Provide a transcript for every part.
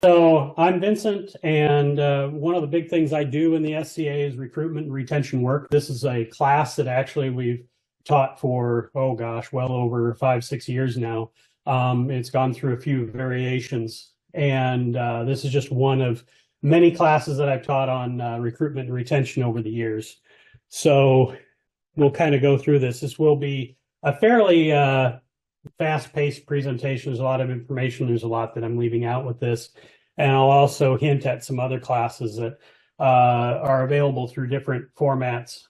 So I'm Vincent, and one of the big things I do in the SCA is recruitment and retention work. This is a class that actually we've taught for, oh gosh, well over 5-6 years now. It's gone through a few variations, and this is just one of many classes that I've taught on recruitment and retention over the years. So we'll kind of go through this. This will be a fairly fast-paced presentation. There's a lot of information. There's a lot that I'm leaving out with this. And I'll also hint at some other classes that are available through different formats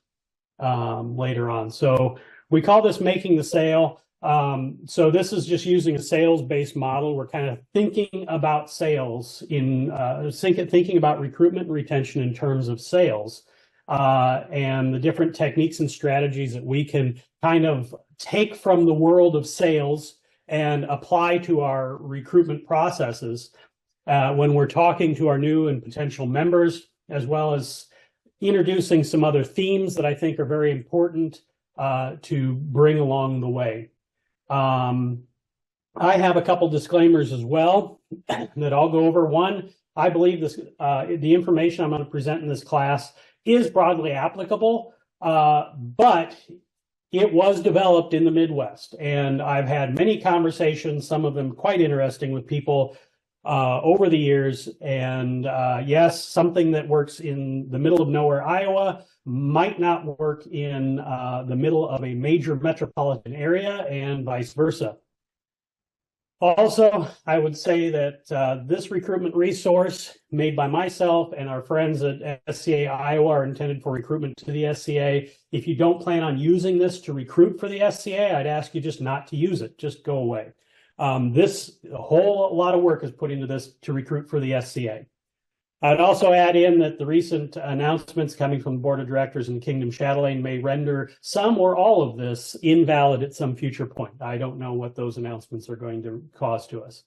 later on. So we call this Making the Sale. So this is just using a sales-based model. We're kind of thinking about sales in thinking about recruitment and retention in terms of sales and the different techniques and strategies that we can kind of take from the world of sales and apply to our recruitment processes when we're talking to our new and potential members, as well as introducing some other themes that I think are very important to bring along the way. I have a couple disclaimers as well that I'll go over. One, I believe this the information I'm going to present in this class is broadly applicable, but it was developed in the Midwest, and I've had many conversations, some of them quite interesting, with people over the years. And yes, something that works in the middle of nowhere, Iowa, might not work in the middle of a major metropolitan area, and vice versa. Also, I would say that this recruitment resource made by myself and our friends at SCA Iowa are intended for recruitment to the SCA. If you don't plan on using this to recruit for the SCA, I'd ask you just not to use it. Just go away. A whole lot of work is put into this to recruit for the SCA. I'd also add in that the recent announcements coming from the board of directors in Kingdom Chatelaine may render some or all of this invalid at some future point. I don't know what those announcements are going to cause to us.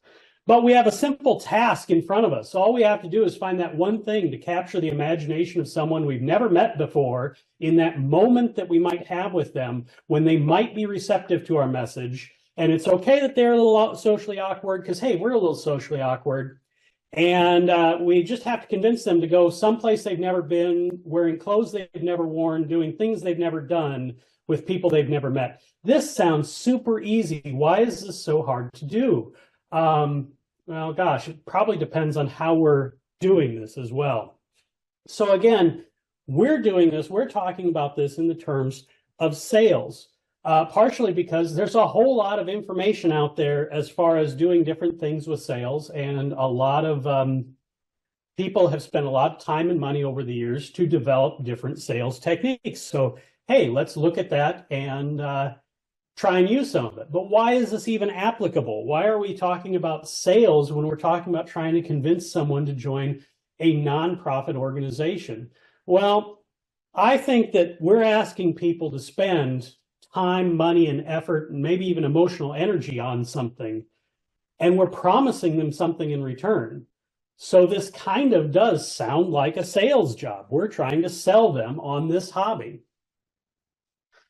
But we have a simple task in front of us. All we have to do is find that one thing to capture the imagination of someone we've never met before in that moment that we might have with them when they might be receptive to our message. And it's okay that they're a little socially awkward, because, hey, we're a little socially awkward. And we just have to convince them to go someplace they've never been, wearing clothes they've never worn, doing things they've never done with people they've never met. This sounds super easy. Why is this so hard to do? Well, gosh, it probably depends on how we're doing this as well. So again, we're talking about this in the terms of sales. Partially because there's a whole lot of information out there as far as doing different things with sales, and a lot of people have spent a lot of time and money over the years to develop different sales techniques. So, hey, let's look at that and try and use some of it. But why is this even applicable? Why are we talking about sales when we're talking about trying to convince someone to join a nonprofit organization? Well, I think that we're asking people to spend time, money, and effort, and maybe even emotional energy on something, and we're promising them something in return. So this kind of does sound like a sales job. We're trying to sell them on this hobby.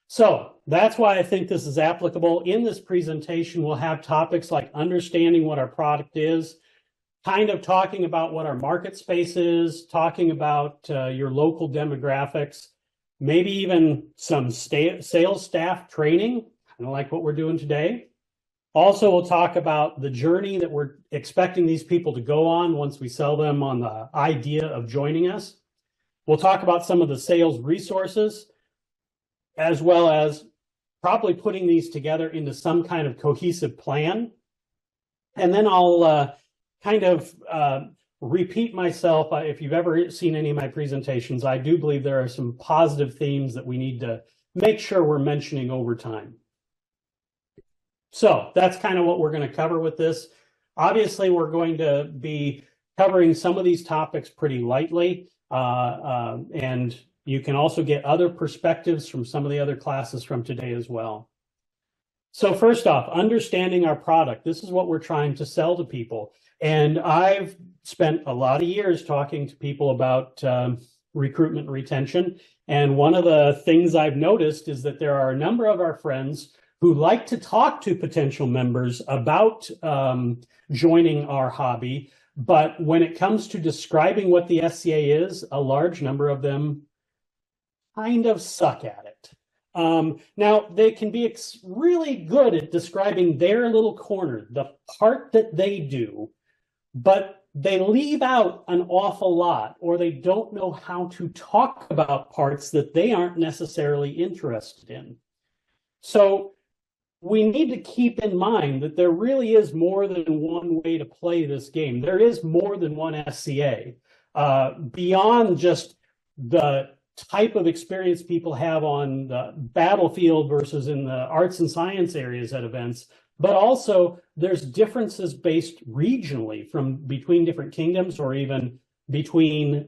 So that's why I think this is applicable. In this presentation, we'll have topics like understanding what our product is, kind of talking about what our market space is, talking about your local demographics, maybe even some sales staff training, kind of like what we're doing today. Also, we'll talk about the journey that we're expecting these people to go on once we sell them on the idea of joining us. We'll talk about some of the sales resources, as well as probably putting these together into some kind of cohesive plan. And then I'll kind of repeat myself. If you've ever seen any of my presentations, I do believe there are some positive themes that we need to make sure we're mentioning over time. So that's kind of what we're going to cover with this. Obviously, we're going to be covering some of these topics pretty lightly, and you can also get other perspectives from some of the other classes from today as well. So first off, understanding our product. This is what we're trying to sell to people. And I've spent a lot of years talking to people about recruitment and retention. And one of the things I've noticed is that there are a number of our friends who like to talk to potential members about joining our hobby, But when it comes to describing what the SCA is, a large number of them kind of suck at it. Now, they can be really good at describing their little corner, the part that they do, but they leave out an awful lot, or they don't know how to talk about parts that they aren't necessarily interested in. So we need to keep in mind that there really is more than one way to play this game. There is more than one SCA. Beyond just the type of experience people have on the battlefield versus in the arts and science areas at events, but also there's differences based regionally from between different kingdoms, or even between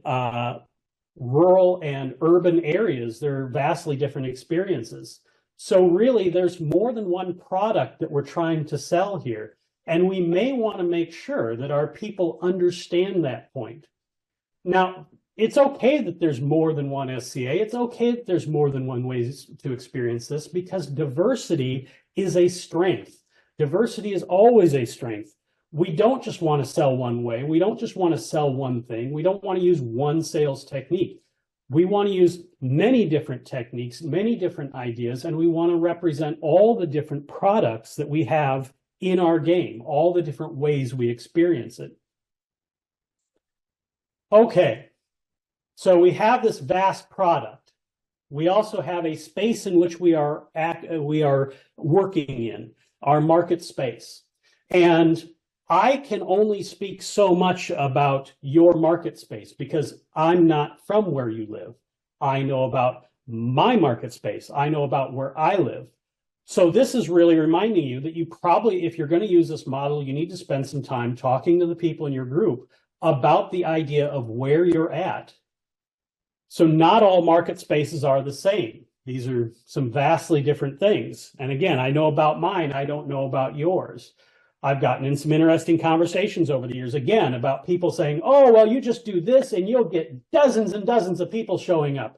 rural and urban areas. There are vastly different experiences. So really, there's more than one product that we're trying to sell here. And we may want to make sure that our people understand that point. Now, it's okay that there's more than one SCA. It's okay that there's more than one way to experience this, because diversity is a strength. Diversity is always a strength. We don't just want to sell one way. We don't just want to sell one thing. We don't want to use one sales technique. We want to use many different techniques, many different ideas, and we want to represent all the different products that we have in our game, all the different ways we experience it. Okay, so we have this vast product. We also have a space in which we are working in, our market space. And I can only speak so much about your market space because I'm not from where you live. I know about my market space. I know about where I live. So this is really reminding you that you probably, if you're going to use this model, you need to spend some time talking to the people in your group about the idea of where you're at. So not all market spaces are the same. These are some vastly different things. And again, I know about mine. I don't know about yours. I've gotten in some interesting conversations over the years, again, about people saying, oh, well, you just do this and you'll get dozens and dozens of people showing up.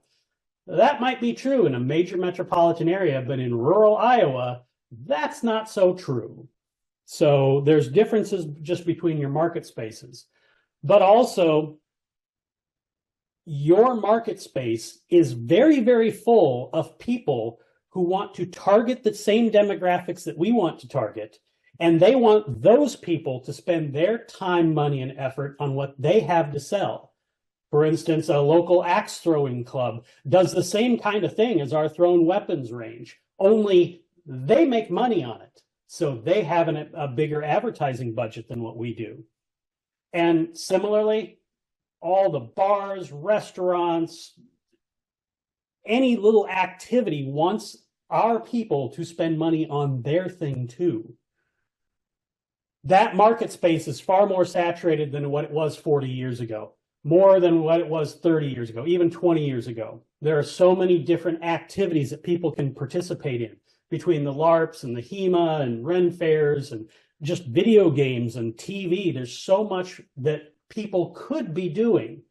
That might be true in a major metropolitan area, but in rural Iowa, that's not so true. So there's differences just between your market spaces. But also, your market space is very, very full of people who want to target the same demographics that we want to target. And they want those people to spend their time, money, and effort on what they have to sell. For instance, a local axe throwing club does the same kind of thing as our thrown weapons range, only they make money on it. So they have a bigger advertising budget than what we do. And similarly, all the bars, restaurants, any little activity wants our people to spend money on their thing too. That market space is far more saturated than what it was 40 years ago, more than what it was 30 years ago, even 20 years ago. There are so many different activities that people can participate in between the LARPs and the HEMA and Ren fairs and just video games and TV. There's so much that people could be doing.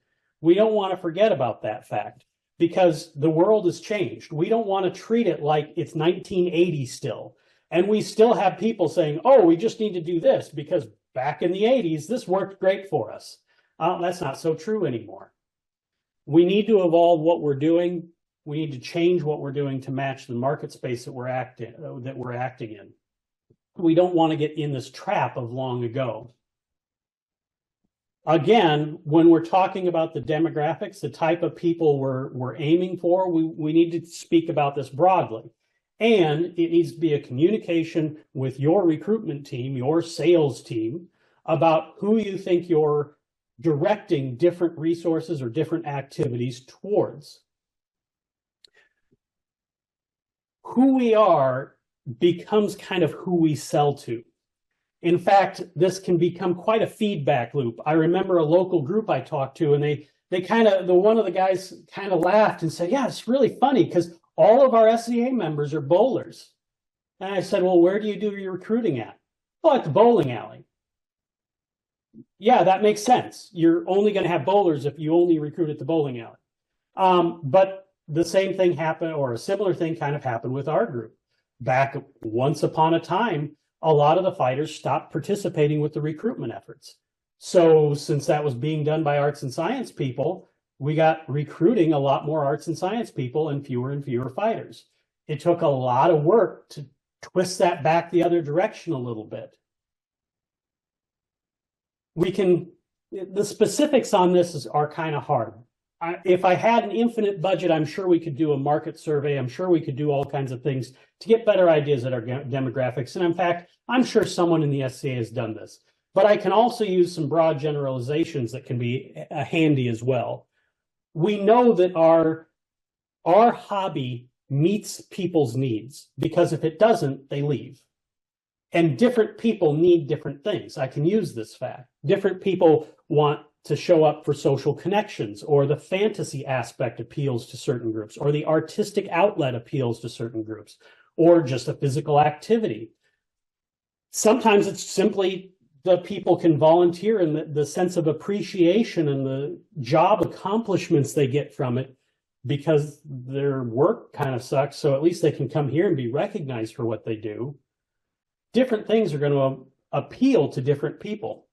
We don't want to forget about that fact because the world has changed. We don't want to treat it like it's 1980 still. And we still have people saying, oh, we just need to do this because back in the 80s, this worked great for us. That's not so true anymore. We need to evolve what we're doing. We need to change what we're doing to match the market space that we're acting in. We don't want to get in this trap of long ago. Again, when we're talking about the demographics, the type of people we're aiming for, we need to speak about this broadly. And it needs to be a communication with your recruitment team, your sales team, about who you think you're directing different resources or different activities towards. Who we are becomes kind of who we sell to. In fact, this can become quite a feedback loop. I remember a local group I talked to, and one of the guys kind of laughed and said, yeah, it's really funny because all of our SCA members are bowlers. And I said, well, where do you do your recruiting at? Oh, at the bowling alley. Yeah, that makes sense. You're only going to have bowlers if you only recruit at the bowling alley. But the same thing happened, or a similar thing kind of happened with our group. Back once upon a time, a lot of the fighters stopped participating with the recruitment efforts. So since that was being done by arts and science people, we got recruiting a lot more arts and science people and fewer fighters. It took a lot of work to twist that back the other direction a little bit. The specifics on this are kind of hard. If I had an infinite budget, I'm sure we could do a market survey. I'm sure we could do all kinds of things to get better ideas at our demographics. And in fact, I'm sure someone in the SCA has done this. But I can also use some broad generalizations that can be handy as well. We know that our hobby meets people's needs, because if it doesn't, they leave. And different people need different things. I can use this fact. Different people want to show up for social connections, or the fantasy aspect appeals to certain groups, or the artistic outlet appeals to certain groups, or just a physical activity. Sometimes it's simply the people can volunteer, and the sense of appreciation and the job accomplishments they get from it, because their work kind of sucks, so at least they can come here and be recognized for what they do. Different things are going to appeal to different people.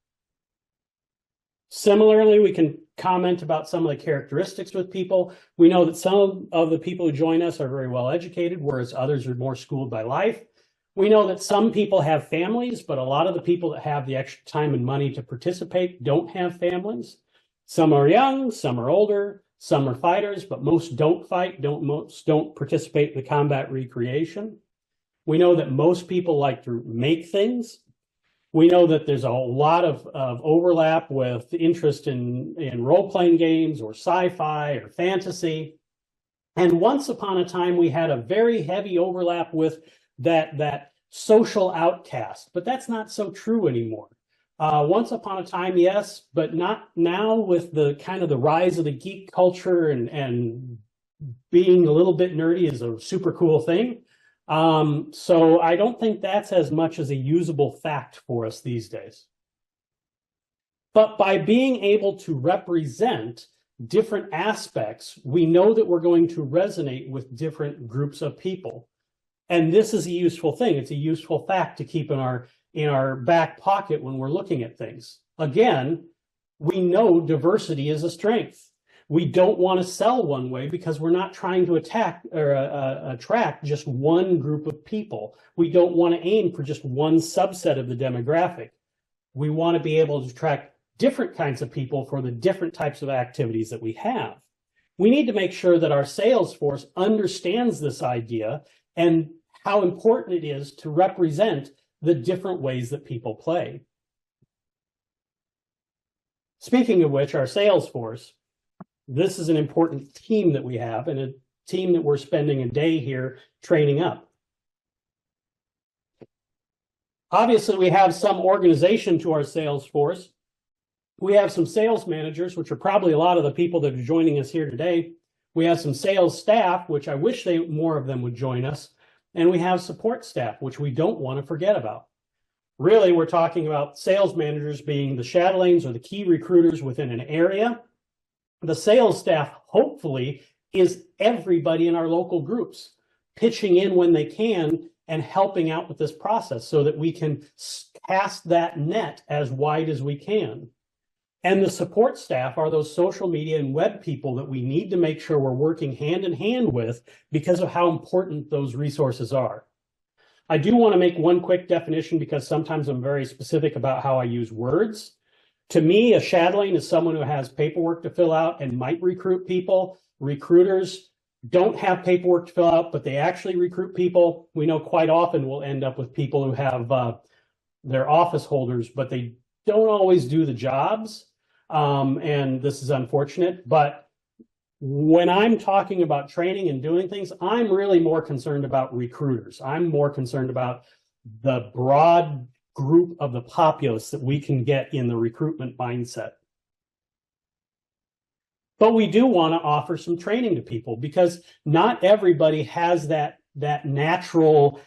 Similarly, we can comment about some of the characteristics with people. We know that some of the people who join us are very well educated, whereas others are more schooled by life. We know that some people have families, but a lot of the people that have the extra time and money to participate don't have families. Some are young, some are older, some are fighters, but most don't fight, most don't participate in the combat recreation. We know that most people like to make things. We know that there's a lot of overlap with interest in role-playing games or sci-fi or fantasy. And once upon a time, we had a very heavy overlap with that social outcast, but that's not so true anymore. Once upon a time, yes, but not now, with the kind of the rise of the geek culture and being a little bit nerdy is a super cool thing. So I don't think that's as much as a usable fact for us these days. But by being able to represent different aspects, we know that we're going to resonate with different groups of people. And this is a useful thing. It's a useful fact to keep in our back pocket when we're looking at things. Again, we know diversity is a strength. We don't want to sell one way because we're not trying to attract just one group of people. We don't want to aim for just one subset of the demographic. We want to be able to attract different kinds of people for the different types of activities that we have. We need to make sure that our sales force understands this idea and how important it is to represent the different ways that people play. Speaking of which, our sales force, this is an important team that we have, and a team that we're spending a day here training up. Obviously, we have some organization to our sales force. We have some sales managers, which are probably a lot of the people that are joining us here today. We have some sales staff, which I wish more of them would join us. And we have support staff, which we don't want to forget about. Really, we're talking about sales managers being the chatelaines or the key recruiters within an area. The sales staff, hopefully, is everybody in our local groups, pitching in when they can and helping out with this process so that we can cast that net as wide as we can. And the support staff are those social media and web people that we need to make sure we're working hand in hand with because of how important those resources are. I do want to make one quick definition because sometimes I'm very specific about how I use words. To me, a chatelaine is someone who has paperwork to fill out and might recruit people. Recruiters don't have paperwork to fill out, but they actually recruit people. We know quite often we'll end up with people who have their office holders, but they don't always do the jobs. And this is unfortunate, but when I'm talking about training and doing things, I'm really more concerned about recruiters. I'm more concerned about the broad group of the populace that we can get in the recruitment mindset. But we do want to offer some training to people because not everybody has that natural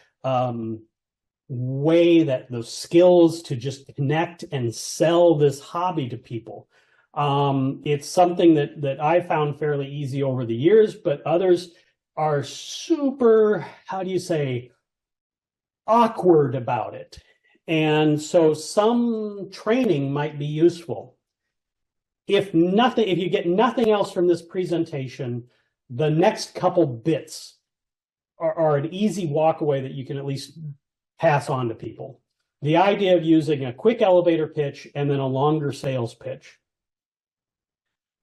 way, that those skills to just connect and sell this hobby to people. It's something that I found fairly easy over the years, but others are super, how do you say, awkward about it. And so some training might be useful. If you get nothing else from this presentation, the next couple bits are an easy walk away that you can at least pass on to people. The idea of using a quick elevator pitch and then a longer sales pitch.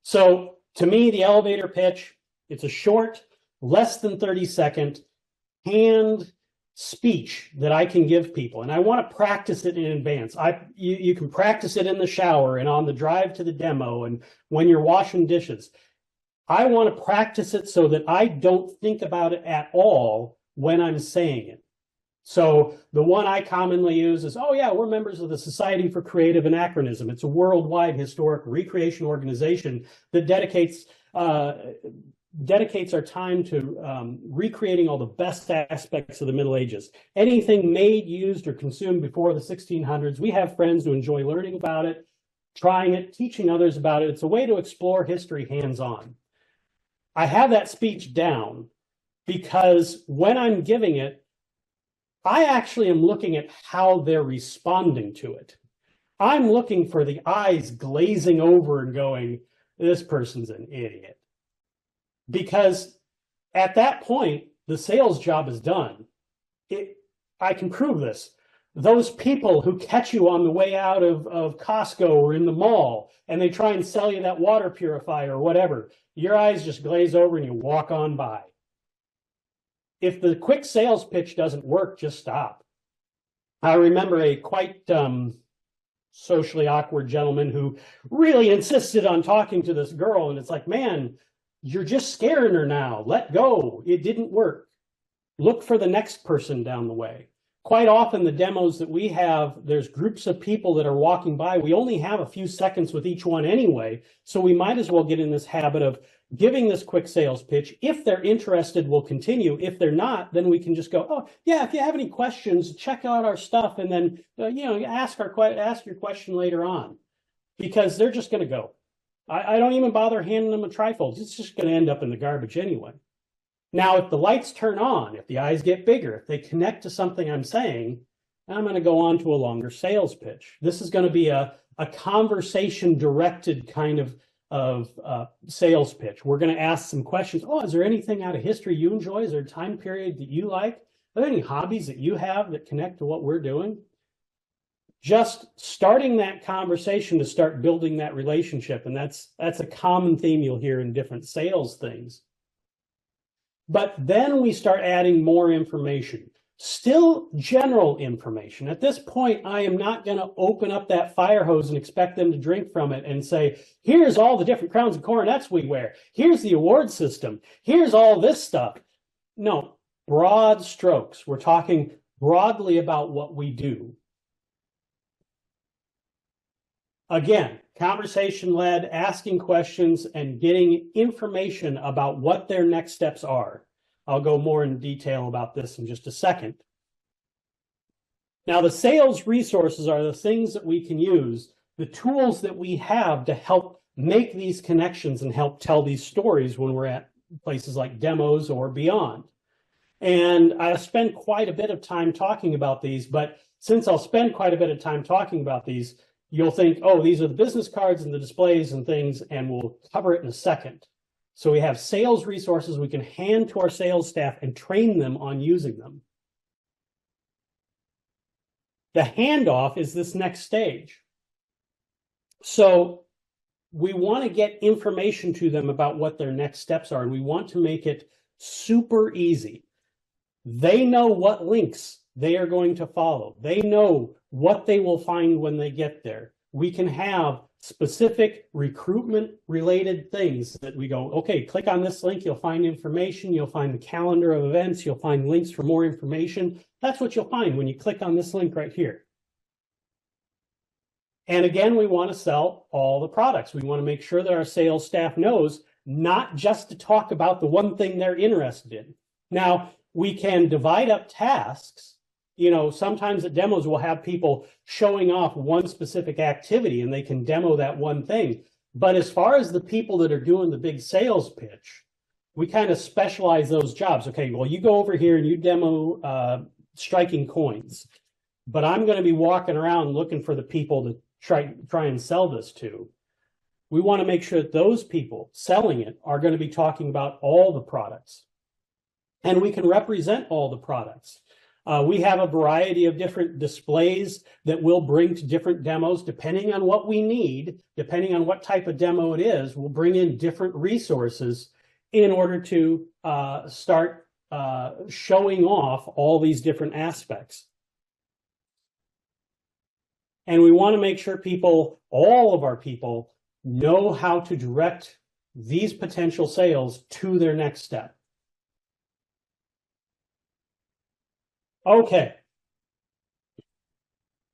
So to me, the elevator pitch, it's a short, less than 30-second hand speech that I can give people. And I want to practice it in advance. You can practice it in the shower and on the drive to the demo and when you're washing dishes. I want to practice it so that I don't think about it at all when I'm saying it. So the one I commonly use is, oh yeah, we're members of the Society for Creative Anachronism. It's a worldwide historic recreation organization that dedicates our time to recreating all the best aspects of the Middle Ages. Anything made, used, or consumed before the 1600s, we have friends who enjoy learning about it, trying it, teaching others about it. It's a way to explore history hands-on. I have that speech down because when I'm giving it, I actually am looking at how they're responding to it. I'm looking for the eyes glazing over and going, this person's an idiot. Because at that point, the sales job is done. I can prove this. Those people who catch you on the way out of Costco or in the mall, and they try and sell you that water purifier or whatever, your eyes just glaze over and you walk on by. If the quick sales pitch doesn't work, just stop. I remember a quite socially awkward gentleman who really insisted on talking to this girl, and it's like, man, you're just scaring her now. Let go. It didn't work. Look for the next person down the way. Quite often, the demos that we have, there's groups of people that are walking by. We only have a few seconds with each one anyway, so we might as well get in this habit of giving this quick sales pitch. If they're interested, we'll continue. If they're not, then we can just go, oh, yeah, if you have any questions, check out our stuff, and then ask your question later on, because they're just going to go. I don't even bother handing them a trifold. It's just going to end up in the garbage anyway. Now, if the lights turn on, if the eyes get bigger, if they connect to something I'm saying, I'm going to go on to a longer sales pitch. This is going to be a conversation-directed kind of sales pitch. We're going to ask some questions. Oh, is there anything out of history you enjoy? Is there a time period that you like? Are there any hobbies that you have that connect to what we're doing? Just starting that conversation to start building that relationship. And that's a common theme you'll hear in different sales things. But then we start adding more information, still general information. At this point, I am not going to open up that fire hose and expect them to drink from it and say, here's all the different crowns and coronets we wear. Here's the award system. Here's all this stuff. No, broad strokes. We're talking broadly about what we do. Again, conversation-led, asking questions, and getting information about what their next steps are. I'll go more in detail about this in just a second. Now, the sales resources are the things that we can use, the tools that we have to help make these connections and help tell these stories when we're at places like demos or beyond. And I spend quite a bit of time talking about these, but since I'll spend quite a bit of time talking about these, you'll think, oh, these are the business cards and the displays and things, and we'll cover it in a second. So we have sales resources we can hand to our sales staff and train them on using them. The handoff is this next stage. So we want to get information to them about what their next steps are, and we want to make it super easy. They know what links they are going to follow. They know what they will find when they get there. We can have specific recruitment-related things that we go, okay, click on this link, you'll find information, you'll find the calendar of events, you'll find links for more information. That's what you'll find when you click on this link right here. And again, we want to sell all the products. We want to make sure that our sales staff knows not just to talk about the one thing they're interested in. Now, we can divide up tasks. Sometimes at demos, we'll have people showing off one specific activity and they can demo that one thing. But as far as the people that are doing the big sales pitch, we kind of specialize those jobs. Okay, well, you go over here and you demo striking coins. but I'm going to be walking around looking for the people to try and sell this to. We want to make sure that those people selling it are going to be talking about all the products. And we can represent all the products. We have a variety of different displays that we'll bring to different demos, depending on what we need, depending on what type of demo it is. We'll bring in different resources in order to start showing off all these different aspects. And we want to make sure people, all of our people, know how to direct these potential sales to their next step. Okay.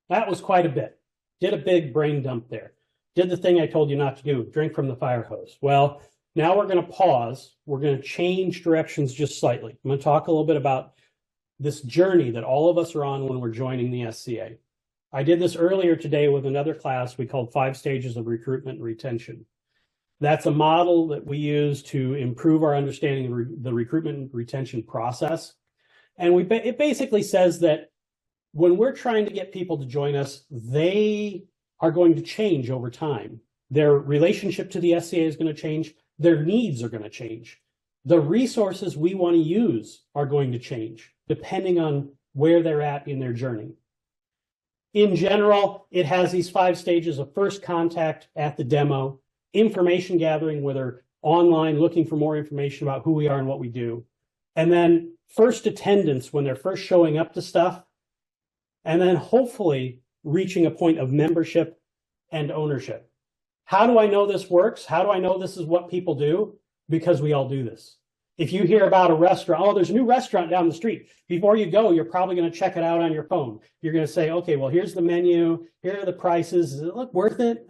That was quite a bit. Did a big brain dump there. Did the thing I told you not to do, drink from the fire hose. Well, now we're going to pause. We're going to change directions just slightly. I'm going to talk a little bit about this journey that all of us are on when we're joining the SCA. I did this earlier today with another class we called 5 Stages of Recruitment and Retention. That's a model that we use to improve our understanding of the recruitment and retention process. And it basically says that when we're trying to get people to join us, they are going to change over time. Their relationship to the SCA is going to change. Their needs are going to change. The resources we want to use are going to change depending on where they're at in their journey. In general, it has these 5 stages of first contact at the demo, information gathering, where they're online looking for more information about who we are and what we do, and then first attendance when they're first showing up to stuff, and then hopefully reaching a point of membership and ownership. How do I know this works? How do I know this is what people do? Because we all do this. If you hear about a restaurant, oh, there's a new restaurant down the street. Before you go, you're probably going to check it out on your phone. You're going to say, okay, well, here's the menu. Here are the prices. Does it look worth it?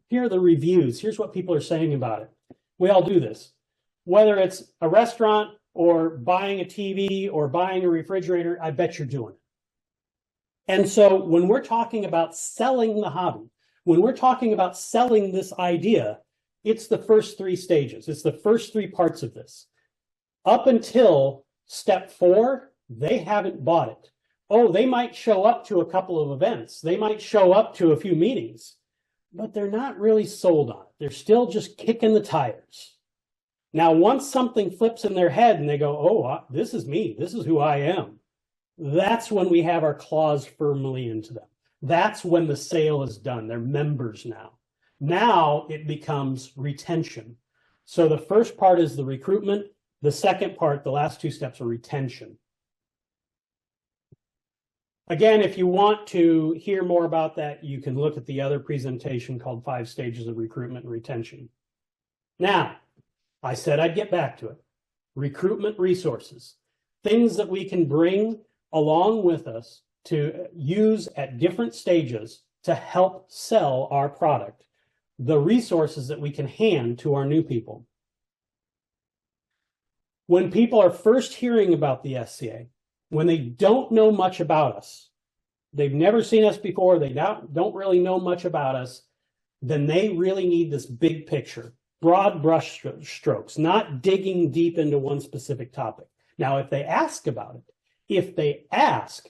Here are the reviews. Here's what people are saying about it. We all do this. Whether it's a restaurant or buying a TV or buying a refrigerator, I bet you're doing it. And so when we're talking about selling the hobby, when we're talking about selling this idea, it's the first 3 stages. It's the first 3 parts of this. Up until step 4, they haven't bought it. Oh, they might show up to a couple of events. They might show up to a few meetings, but they're not really sold on it. They're still just kicking the tires. Now, once something flips in their head and they go, oh, this is me. This is who I am. That's when we have our claws firmly into them. That's when the sale is done. They're members now. Now it becomes retention. So the first part is the recruitment. The second part, the last 2 steps, are retention. Again, if you want to hear more about that, you can look at the other presentation called 5 Stages of Recruitment and Retention. Now, I said I'd get back to it. Recruitment resources, things that we can bring along with us to use at different stages to help sell our product, the resources that we can hand to our new people. When people are first hearing about the SCA, when they don't know much about us, they've never seen us before, they don't really know much about us, then they really need this big picture, broad brush strokes, not digging deep into one specific topic. Now, if they ask about it,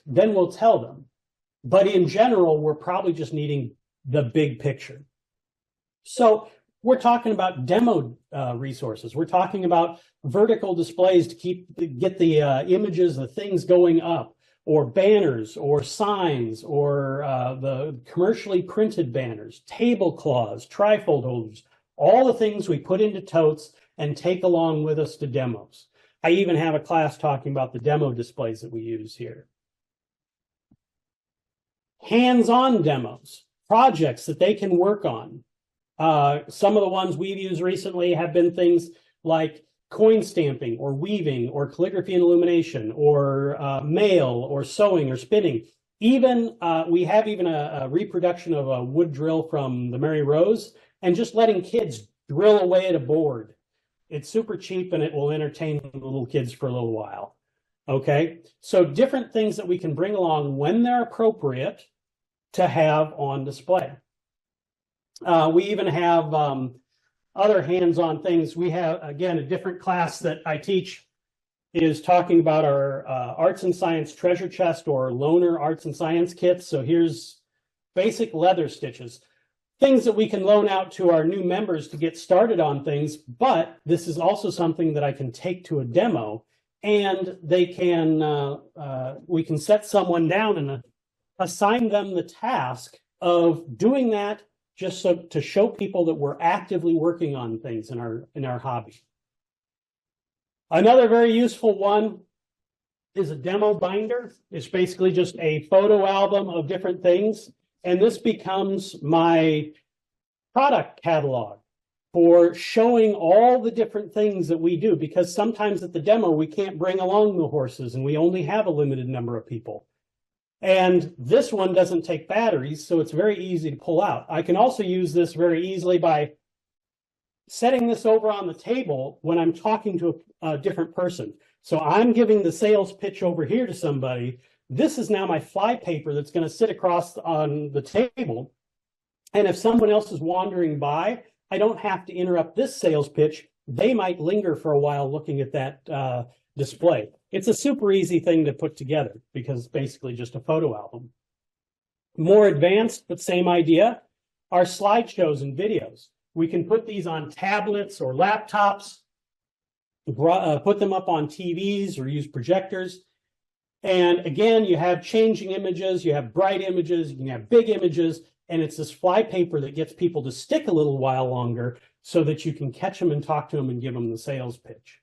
then we'll tell them. But in general, we're probably just needing the big picture. So we're talking about demo resources. We're talking about vertical displays to get the images, the things going up, or banners, or signs, or the commercially printed banners, tablecloths, trifold holders, all the things we put into totes and take along with us to demos. I even have a class talking about the demo displays that we use here. Hands-on demos, projects that they can work on. Some of the ones we've used recently have been things like coin stamping or weaving or calligraphy and illumination or mail or sewing or spinning. Even we have even a reproduction of a wood drill from the Mary Rose and just letting kids drill away at a board. It's super cheap and it will entertain the little kids for a little while. Okay, so different things that we can bring along when they're appropriate to have on display. We even have other hands-on things. We have, again, a different class that I teach is talking about our arts and science treasure chest or loaner arts and science kits. So here's basic leather stitches, things that we can loan out to our new members to get started on things. But this is also something that I can take to a demo, and they can we can set someone down and assign them the task of doing that, just so to show people that we're actively working on things in our hobby. Another very useful one is a demo binder. It's basically just a photo album of different things. And this becomes my product catalog for showing all the different things that we do, because sometimes at the demo, we can't bring along the horses and we only have a limited number of people. And this one doesn't take batteries, so it's very easy to pull out. I can also use this very easily by setting this over on the table when I'm talking to a different person. So I'm giving the sales pitch over here to somebody. This is now my fly paper that's going to sit across on the table. And if someone else is wandering by, I don't have to interrupt this sales pitch. They might linger for a while looking at that display. It's a super easy thing to put together because it's basically just a photo album. More advanced, but same idea, are slideshows and videos. We can put these on tablets or laptops, put them up on TVs or use projectors. And again, you have changing images, you have bright images, you can have big images, and it's this fly paper that gets people to stick a little while longer so that you can catch them and talk to them and give them the sales pitch.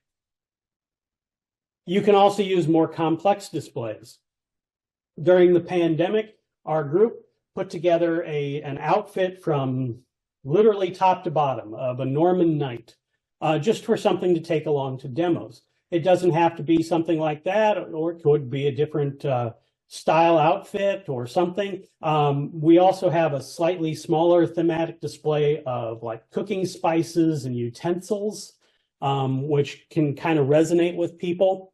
You can also use more complex displays. During the pandemic, our group put together an outfit from literally top to bottom of a Norman knight, just for something to take along to demos. It doesn't have to be something like that, or it could be a different style outfit or something. We also have a slightly smaller thematic display of like cooking spices and utensils, which can kind of resonate with people.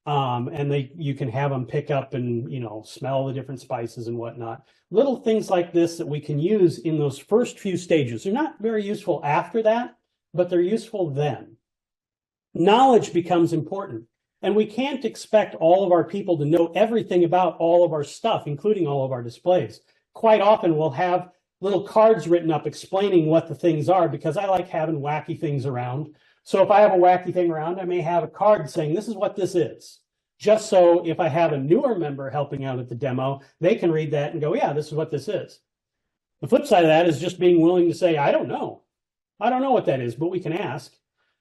And you can have them pick up and, smell the different spices and whatnot. Little things like this that we can use in those first few stages. They're not very useful after that, but they're useful then. Knowledge becomes important, and we can't expect all of our people to know everything about all of our stuff, including all of our displays. Quite often we'll have little cards written up explaining what the things are, because I like having wacky things around. So if I have a wacky thing around, I may have a card saying, this is what this is. Just so if I have a newer member helping out at the demo, they can read that and go, yeah, this is what this is. The flip side of that is just being willing to say, I don't know. I don't know what that is, but we can ask.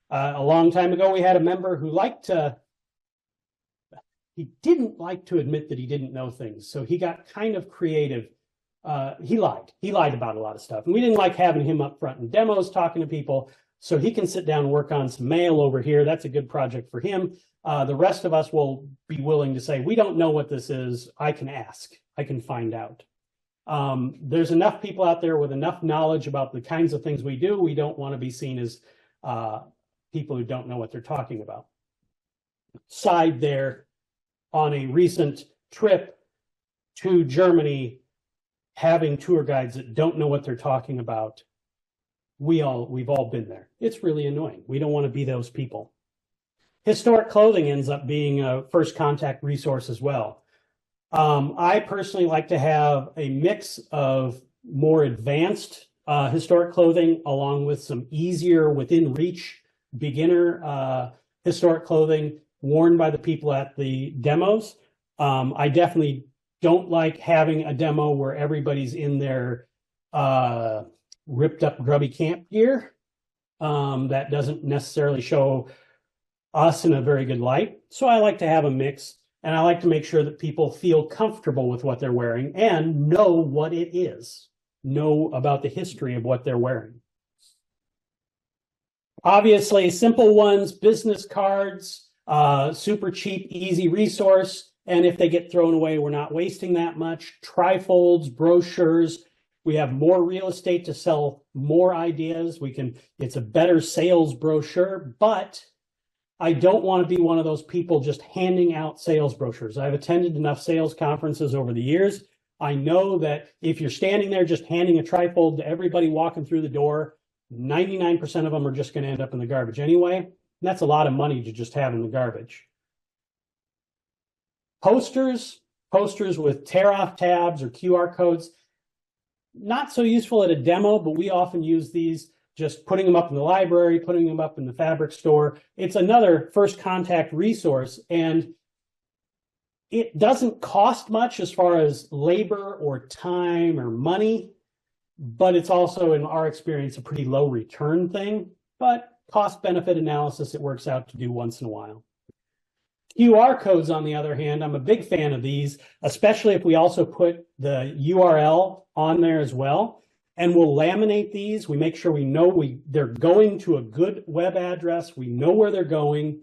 A long time ago, we had a member who he didn't like to admit that he didn't know things. So he got kind of creative. He lied about a lot of stuff. And we didn't like having him up front in demos talking to people. So he can sit down and work on some mail over here. That's a good project for him. The rest of us will be willing to say, we don't know what this is. I can ask. I can find out. There's enough people out there with enough knowledge about the kinds of things we do. We don't want to be seen as people who don't know what they're talking about. Side there, on a recent trip to Germany, having tour guides that don't know what they're talking about. We've all been there. It's really annoying. We don't want to be those people. Historic clothing ends up being a first contact resource as well. I personally like to have a mix of more advanced historic clothing along with some easier within reach beginner historic clothing worn by the people at the demos. I definitely don't like having a demo where everybody's in their ripped up grubby camp gear. That doesn't necessarily show us in a very good light. So I like to have a mix, and I like to make sure that people feel comfortable with what they're wearing and know what it is, know about the history of what they're wearing. Obviously, simple ones, business cards, super cheap, easy resource. And if they get thrown away, we're not wasting that much. Trifolds, brochures. We have more real estate to sell more ideas. It's a better sales brochure, but I don't want to be one of those people just handing out sales brochures. I've attended enough sales conferences over the years. I know that if you're standing there just handing a trifold to everybody walking through the door, 99% of them are just going to end up in the garbage anyway. And that's a lot of money to just have in the garbage. Posters with tear-off tabs or QR codes, not so useful at a demo, but we often use these, just putting them up in the library, putting them up in the fabric store. It's another first contact resource, and it doesn't cost much as far as labor or time or money, but it's also, in our experience, a pretty low return thing. But cost benefit analysis, it works out to do once in a while. QR codes, on the other hand, I'm a big fan of these, especially if we also put the URL on there as well. And we'll laminate these. We make sure we know they're going to a good web address. We know where they're going,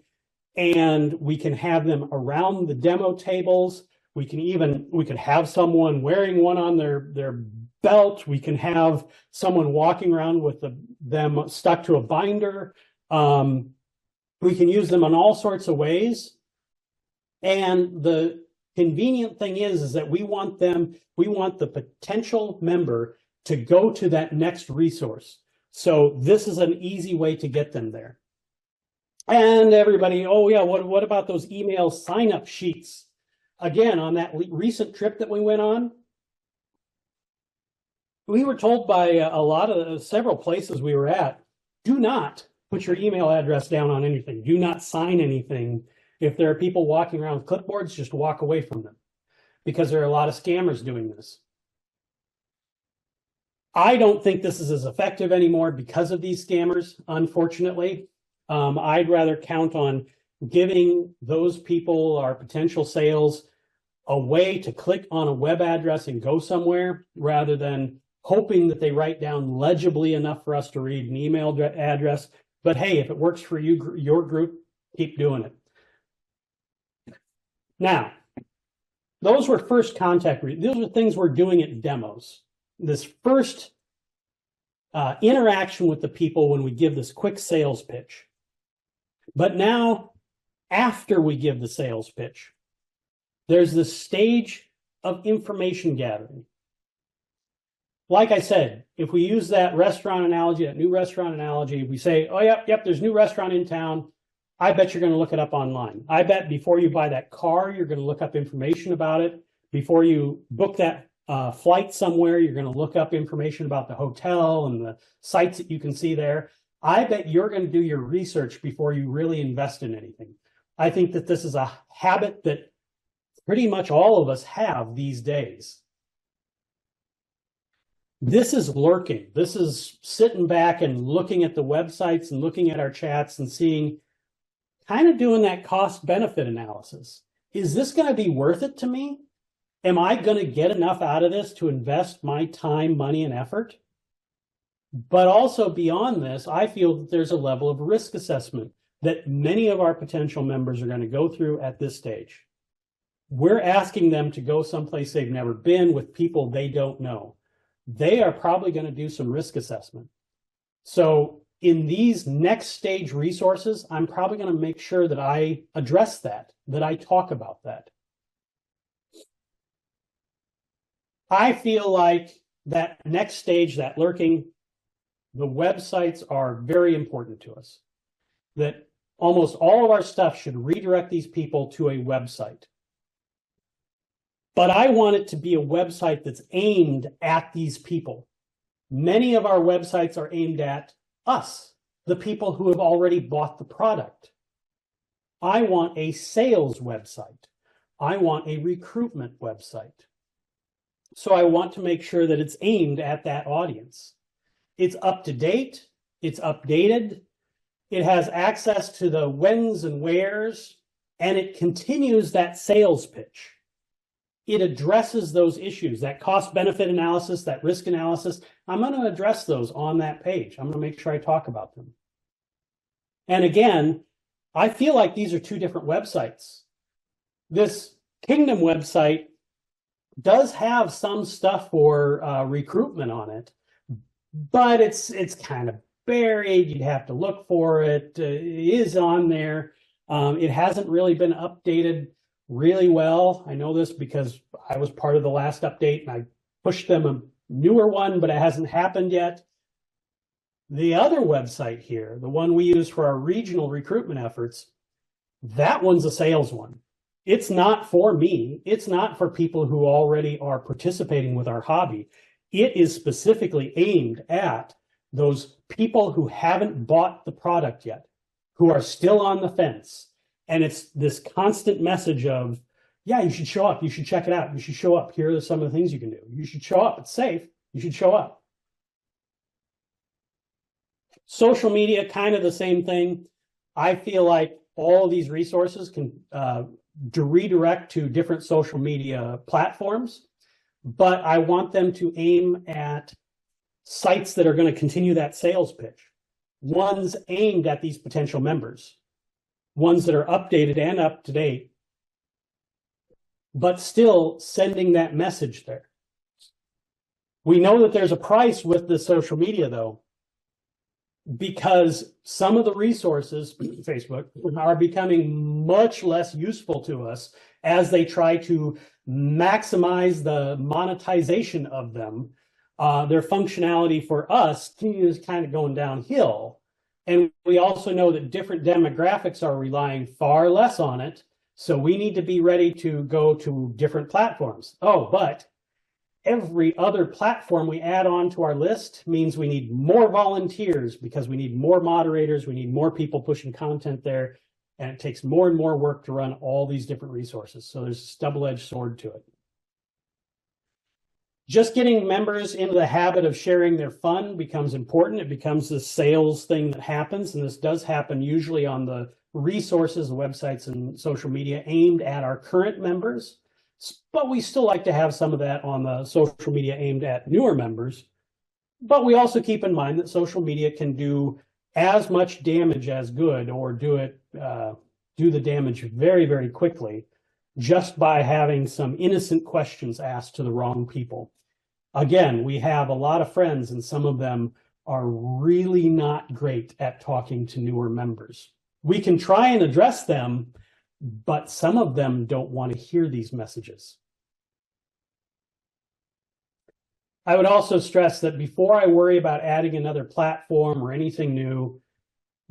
and we can have them around the demo tables. We could have someone wearing one on their belt. We can have someone walking around with them stuck to a binder. We can use them in all sorts of ways. And the convenient thing is that we want the potential member to go to that next resource. So this is an easy way to get them there. And everybody, oh yeah, what about those email sign-up sheets? Again, on that recent trip that we went on, we were told by several places we were at, do not put your email address down on anything. Do not sign anything. If there are people walking around with clipboards, just walk away from them, because there are a lot of scammers doing this. I don't think this is as effective anymore because of these scammers, unfortunately. I'd rather count on giving those people, our potential sales, a way to click on a web address and go somewhere, rather than hoping that they write down legibly enough for us to read an email address. But hey, if it works for you, your group, keep doing it. Now, those were first contact. Those are things we're doing at demos. This first interaction with the people when we give this quick sales pitch. But now, after we give the sales pitch, there's this stage of information gathering. Like I said, if we use that restaurant analogy, that new restaurant analogy, we say, oh, yep, there's a new restaurant in town. I bet you're going to look it up online. I bet before you buy that car, you're going to look up information about it. Before you book that flight somewhere, you're going to look up information about the hotel and the sites that you can see there. I bet you're going to do your research before you really invest in anything. I think that this is a habit that pretty much all of us have these days. This is lurking. This is sitting back and looking at the websites and looking at our chats and seeing, kind of doing that cost-benefit analysis. Is this going to be worth it to me? Am I going to get enough out of this to invest my time, money, and effort? But also beyond this, I feel that there's a level of risk assessment that many of our potential members are going to go through at this stage. We're asking them to go someplace they've never been with people they don't know. They are probably going to do some risk assessment. So in these next stage resources, I'm probably going to make sure that I address that I talk about that. I feel like that next stage, that lurking, the websites are very important to us. That almost all of our stuff should redirect these people to a website. But I want it to be a website that's aimed at these people. Many of our websites are aimed at us, the people who have already bought the product. I want a sales website. I want a recruitment website. So I want to make sure that it's aimed at that audience. It's up to date. It's updated. It has access to the whens and wheres, and it continues that sales pitch. It addresses those issues, that cost-benefit analysis, that risk analysis. I'm going to address those on that page. I'm going to make sure I talk about them. And again, I feel like these are two different websites. This Kingdom website does have some stuff for recruitment on it, but it's kind of buried. You'd have to look for it. It is on there. It hasn't really been updated really well. I know this because I was part of the last update and I pushed them a newer one, but it hasn't happened yet. The other website here, the one we use for our regional recruitment efforts, that one's a sales one. It's not for me. It's not for people who already are participating with our hobby. It is specifically aimed at those people who haven't bought the product yet, who are still on the fence. And it's this constant message of, yeah, you should show up. You should check it out. You should show up. Here are some of the things you can do. You should show up. It's safe. You should show up. Social media, kind of the same thing. I feel like all of these resources can redirect to different social media platforms, but I want them to aim at sites that are going to continue that sales pitch, ones aimed at these potential members, ones that are updated and up to date, but still sending that message there. We know that there's a price with the social media, though, because some of the resources, Facebook, are becoming much less useful to us as they try to maximize the monetization of them. Their functionality for us is kind of going downhill. And we also know that different demographics are relying far less on it. So we need to be ready to go to different platforms. Oh, but every other platform we add on to our list means we need more volunteers because we need more moderators, we need more people pushing content there, and it takes more and more work to run all these different resources. So there's this double-edged sword to it. Just getting members into the habit of sharing their fun becomes important. It becomes the sales thing that happens, and this does happen usually on the resources, the websites, and social media aimed at our current members. But we still like to have some of that on the social media aimed at newer members. But we also keep in mind that social media can do as much damage as good, or do the damage very, very quickly, just by having some innocent questions asked to the wrong people. Again, we have a lot of friends, and some of them are really not great at talking to newer members. We can try and address them, but some of them don't want to hear these messages. I would also stress that before I worry about adding another platform or anything new,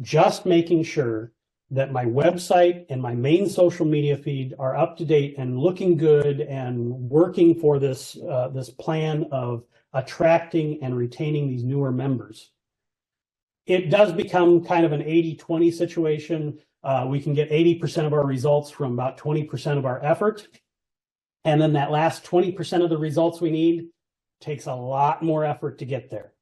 just making sure that my website and my main social media feed are up to date and looking good and working for this, this plan of attracting and retaining these newer members. It does become kind of an 80-20 situation. We can get 80% of our results from about 20% of our effort. And then that last 20% of the results we need takes a lot more effort to get there.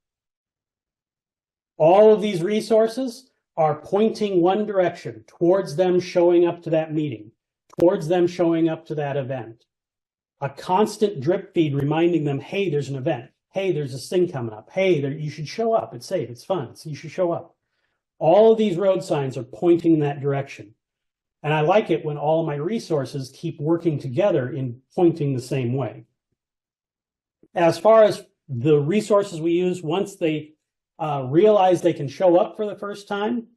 All of these resources are pointing one direction, towards them showing up to that meeting, towards them showing up to that event. A constant drip feed reminding them, hey, there's an event. Hey, there's this thing coming up. Hey, you should show up. It's safe. It's fun. So you should show up. All of these road signs are pointing in that direction. And I like it when all of my resources keep working together in pointing the same way. As far as the resources we use, once they realize they can show up for the first time,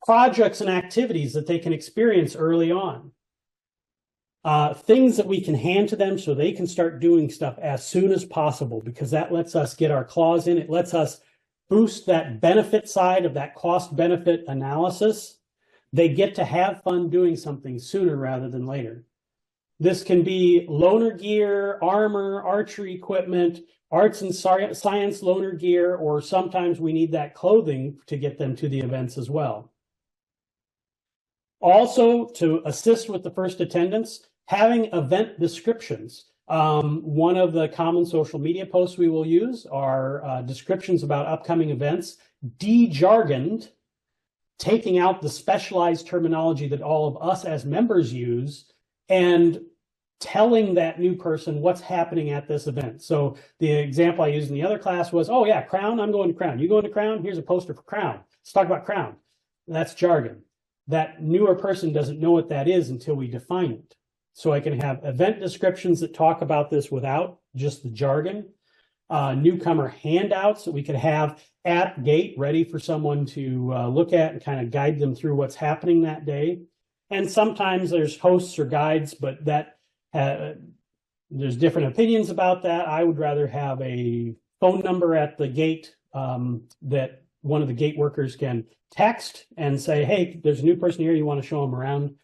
projects and activities that they can experience early on. Things that we can hand to them so they can start doing stuff as soon as possible, because that lets us get our claws in. It lets us boost that benefit side of that cost-benefit analysis. They get to have fun doing something sooner rather than later. This can be loaner gear, armor, archery equipment, arts and science loaner gear, or sometimes we need that clothing to get them to the events as well. Also, to assist with the first attendance, having event descriptions. One of the common social media posts we will use are descriptions about upcoming events, de-jargoned, taking out the specialized terminology that all of us as members use, and telling that new person what's happening at this event. So the example I used in the other class was, oh yeah, Crown, I'm going to Crown. You going to Crown? Here's a poster for Crown. Let's talk about Crown. That's jargon. That newer person doesn't know what that is until we define it. So I can have event descriptions that talk about this without just the jargon. Newcomer handouts that we could have at gate ready for someone to look at and kind of guide them through what's happening that day. And sometimes there's hosts or guides, but that there's different opinions about that. I would rather have a phone number at the gate that one of the gate workers can text and say, hey, there's a new person here, you want to show them around.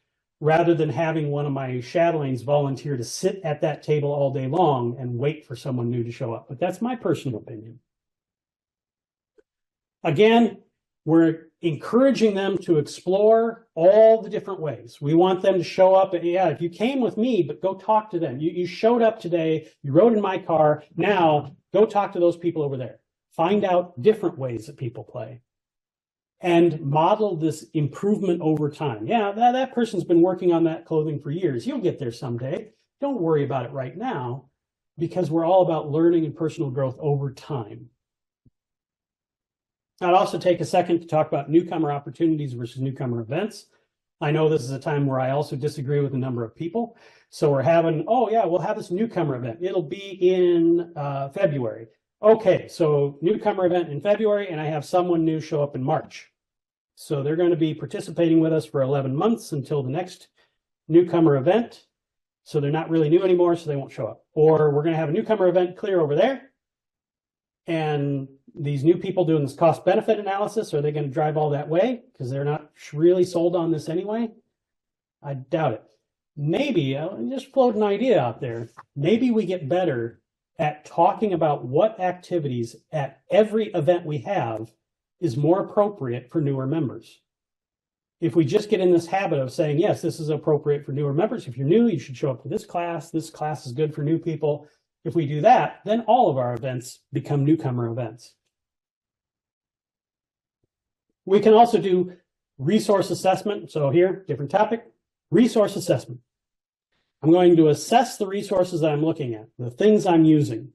rather than having one of my shadowlings volunteer to sit at that table all day long and wait for someone new to show up. But that's my personal opinion. Again, we're encouraging them to explore all the different ways. We want them to show up. Yeah, if you came with me, but go talk to them. You showed up today, you rode in my car. Now go talk to those people over there. Find out different ways that people play. And model this improvement over time. Yeah, that person's been working on that clothing for years. You'll get there someday. Don't worry about it right now, because we're all about learning and personal growth over time. I'd also take a second to talk about newcomer opportunities versus newcomer events. I know this is a time where I also disagree with a number of people. So we're having, oh yeah, we'll have this newcomer event. It'll be in February. Okay, so newcomer event in February, and I have someone new show up in March. So they're going to be participating with us for 11 months until the next newcomer event. So they're not really new anymore, so they won't show up. Or we're going to have a newcomer event clear over there. And these new people doing this cost benefit analysis, are they going to drive all that way because they're not really sold on this anyway? I doubt it. Maybe, I'll just float an idea out there. Maybe we get better at talking about what activities at every event we have is more appropriate for newer members. If we just get in this habit of saying, yes, this is appropriate for newer members. If you're new, you should show up to this class. This class is good for new people. If we do that, then all of our events become newcomer events. We can also do resource assessment. So here, different topic, resource assessment. I'm going to assess the resources that I'm looking at, the things I'm using.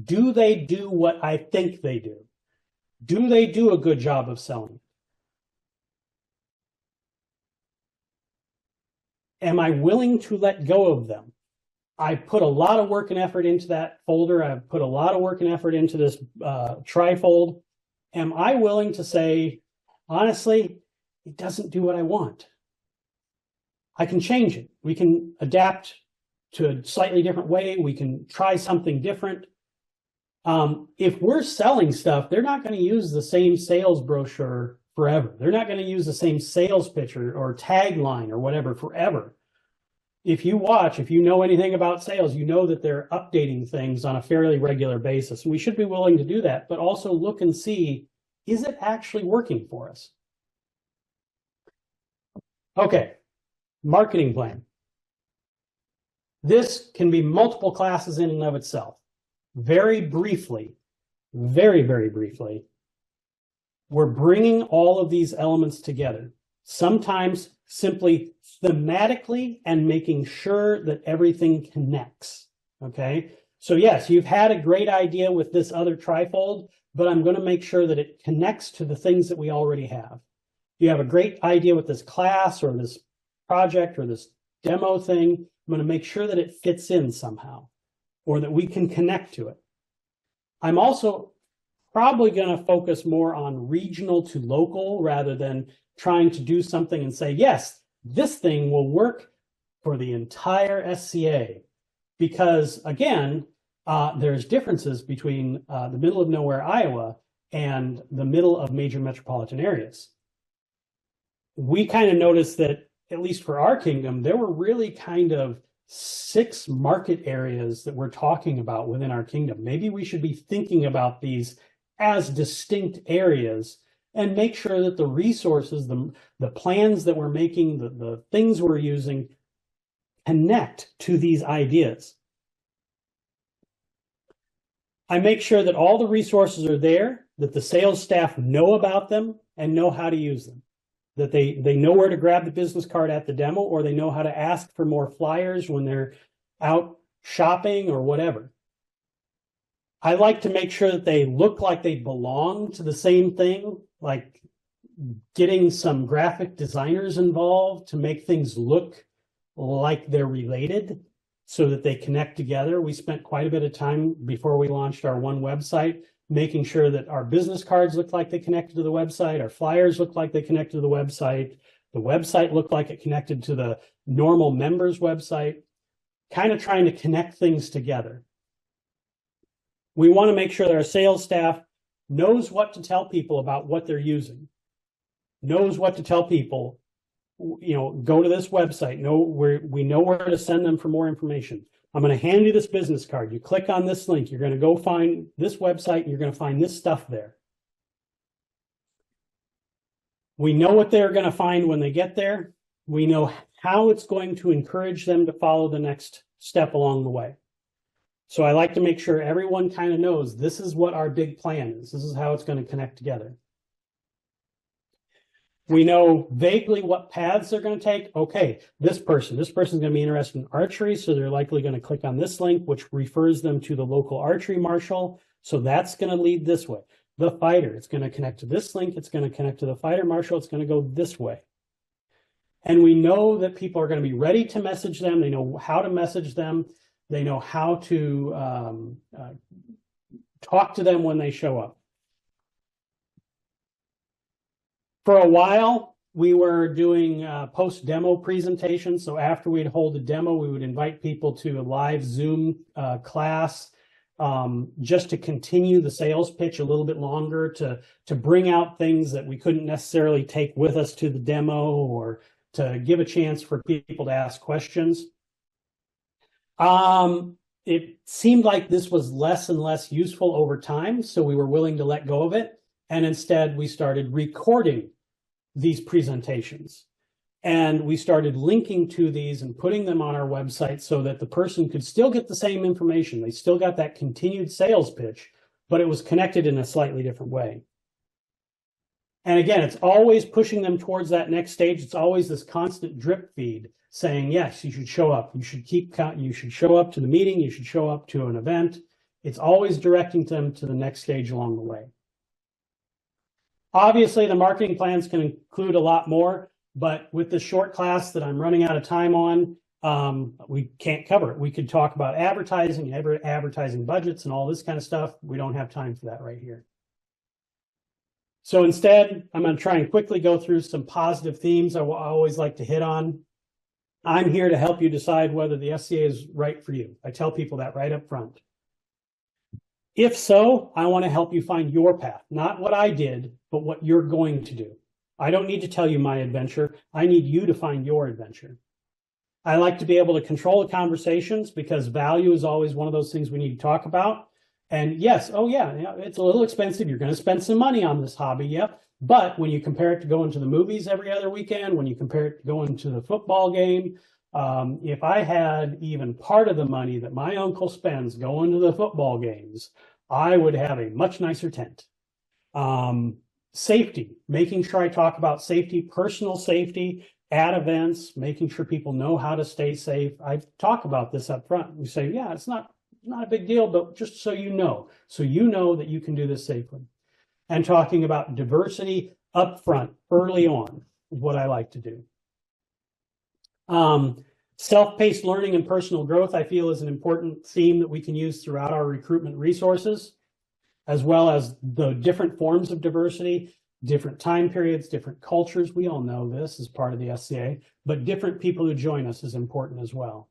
Do they do what I think they do? Do they do a good job of selling? Am I willing to let go of them? I put a lot of work and effort into that folder. I've put a lot of work and effort into this trifold. Am I willing to say, honestly, it doesn't do what I want? I can change it. We can adapt to a slightly different way. We can try something different. If we're selling stuff, they're not going to use the same sales brochure forever. They're not going to use the same sales pitch or tagline or whatever forever. If you watch, if you know anything about sales, you know that they're updating things on a fairly regular basis. We should be willing to do that, but also look and see, is it actually working for us? Okay, marketing plan. This can be multiple classes in and of itself. Very briefly, very, very briefly, we're bringing all of these elements together. Sometimes simply thematically and making sure that everything connects, okay? So yes, you've had a great idea with this other trifold, but I'm going to make sure that it connects to the things that we already have. You have a great idea with this class or this project or this demo thing. I'm going to make sure that it fits in somehow or that we can connect to it. I'm also probably going to focus more on regional to local rather than trying to do something and say, yes, this thing will work for the entire SCA. Because again, there's differences between the middle of nowhere, Iowa, and the middle of major metropolitan areas. We kind of noticed that, at least for our kingdom, there were really kind of 6 market areas that we're talking about within our kingdom. Maybe we should be thinking about these as distinct areas and make sure that the resources, the plans that we're making, the things we're using connect to these ideas. I make sure that all the resources are there, that the sales staff know about them and know how to use them, that they know where to grab the business card at the demo, or they know how to ask for more flyers when they're out shopping or whatever. I like to make sure that they look like they belong to the same thing, like getting some graphic designers involved to make things look like they're related so that they connect together. We spent quite a bit of time before we launched our one website, making sure that our business cards looked like they connected to the website, our flyers looked like they connected to the website looked like it connected to the normal members website, kind of trying to connect things together. We want to make sure that our sales staff knows what to tell people about what they're using, knows what to tell people go to this website. We know where to send them for more information. I'm going to hand you this business card. You click on this link. You're going to go find this website, and you're going to find this stuff there. We know what they're going to find when they get there. We know how it's going to encourage them to follow the next step along the way. So I like to make sure everyone kind of knows this is what our big plan is. This is how it's going to connect together. We know vaguely what paths they're going to take. Okay, this person's going to be interested in archery, so they're likely going to click on this link, which refers them to the local archery marshal. So that's going to lead this way. The fighter, it's going to connect to this link. It's going to connect to the fighter marshal. It's going to go this way. And we know that people are going to be ready to message them. They know how to message them. They know how to talk to them when they show up. For a while, we were doing post-demo presentations. So after we'd hold a demo, we would invite people to a live Zoom class just to continue the sales pitch a little bit longer, to bring out things that we couldn't necessarily take with us to the demo, or to give a chance for people to ask questions. It seemed like this was less and less useful over time, so we were willing to let go of it. And instead, we started recording these presentations. And we started linking to these and putting them on our website so that the person could still get the same information. They still got that continued sales pitch, but it was connected in a slightly different way. And again, it's always pushing them towards that next stage. It's always this constant drip feed saying, yes, you should show up. You should keep count. You should show up to the meeting. You should show up to an event. It's always directing them to the next stage along the way. Obviously, the marketing plans can include a lot more, but with this short class that I'm running out of time on, we can't cover it. We could talk about advertising, advertising budgets, and all this kind of stuff. We don't have time for that right here. So instead, I'm going to try and quickly go through some positive themes I always like to hit on. I'm here to help you decide whether the SCA is right for you. I tell people that right up front. If so, I want to help you find your path, not what I did, but what you're going to do. I don't need to tell you my adventure. I need you to find your adventure. I like to be able to control the conversations because value is always one of those things we need to talk about. And yes, oh yeah, it's a little expensive. You're going to spend some money on this hobby, yep. But when you compare it to going to the movies every other weekend, when you compare it to going to the football game, if I had even part of the money that my uncle spends going to the football games, I would have a much nicer tent. Safety, making sure I talk about safety, personal safety at events, making sure people know how to stay safe. I talk about this up front. We say, yeah, it's not a big deal, but just so you know that you can do this safely. And talking about diversity up front, early on, is what I like to do. Self-paced learning and personal growth, I feel, is an important theme that we can use throughout our recruitment resources, as well as the different forms of diversity, different time periods, different cultures. We all know this as part of the SCA, but different people who join us is important as well.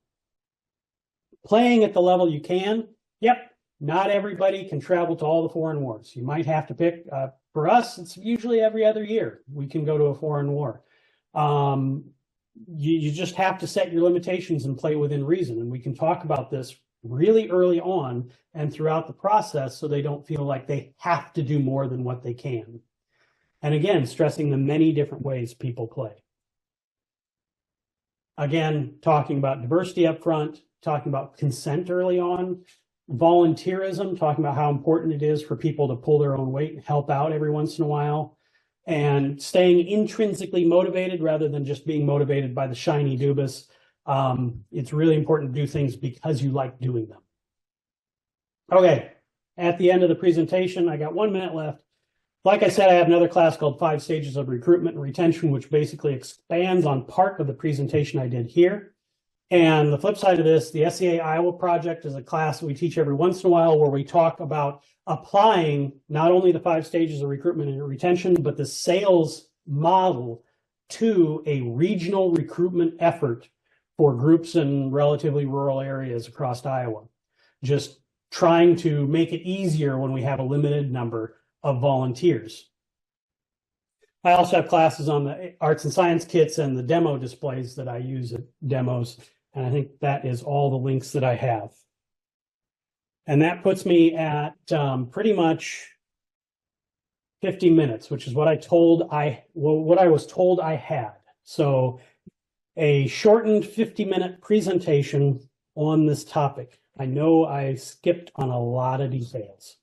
Playing at the level you can. Yep, not everybody can travel to all the foreign wars. You might have to pick, for us, it's usually every other year we can go to a foreign war. You just have to set your limitations and play within reason. And we can talk about this really early on and throughout the process so they don't feel like they have to do more than what they can. And again, stressing the many different ways people play. Again, talking about diversity up front, talking about consent early on, volunteerism, talking about how important it is for people to pull their own weight and help out every once in a while, and staying intrinsically motivated rather than just being motivated by the shiny doobus. It's really important to do things because you like doing them. Okay, at the end of the presentation, I got 1 minute left. Like I said, I have another class called 5 Stages of Recruitment and Retention, which basically expands on part of the presentation I did here. And the flip side of this, the SCA Iowa project is a class that we teach every once in a while where we talk about applying not only the 5 stages of recruitment and retention, but the sales model to a regional recruitment effort for groups in relatively rural areas across Iowa. Just trying to make it easier when we have a limited number of volunteers. I also have classes on the arts and science kits and the demo displays that I use at demos. And I think that is all the links that I have. And that puts me at pretty much 50 minutes, which is what what I was told I had. So a shortened 50-minute presentation on this topic. I know I skipped on a lot of details.